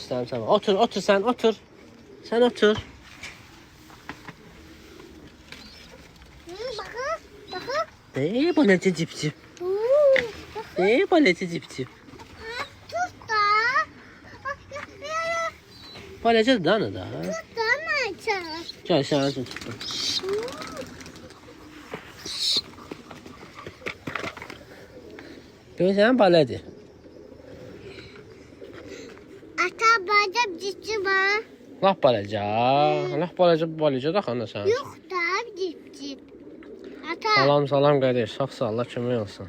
istəyirsən. Otur, otur sən, otur. Sən otur. Bu necə cip-cip. Bu necə cip-cip. Tut da. Bu necədir da ana da? Tut da maça. Gəl sən özün tutdum. Görürsən belədir. Ata bacım cipcip var. Lap balaca. Lap balaca da xana sən. Yok da cipcip. Ata. Salam, salam qardaş. Sağ sağ, Allah kömək olsun.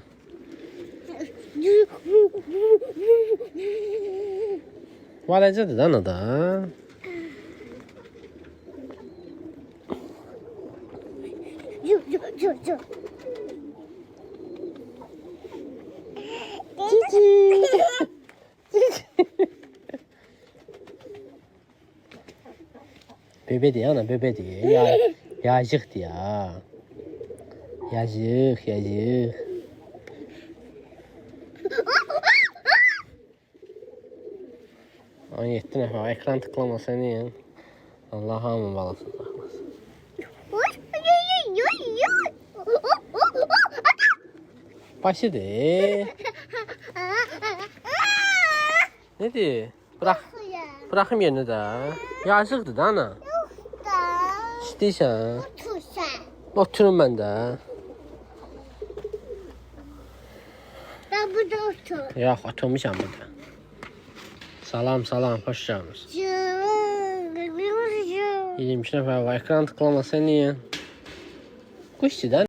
Balacadır da ana da. Yo. Bebedir ana, bebedir. Yazıqdır ya. Yazıq. 17 nəfər ekran tıklamasa niyə? Allah hamı balası saxlasın. Başıdır. Nedir? Bıraxım yerinə də. Yazıqdır da ana. İstəyirsən? Oturum mən də. Ben burada otur. Yox, oturmuşam burada. Salam, xoş gəlmiş. 22 nəfər var, ekran tıklamasa niyə? Quşdur da.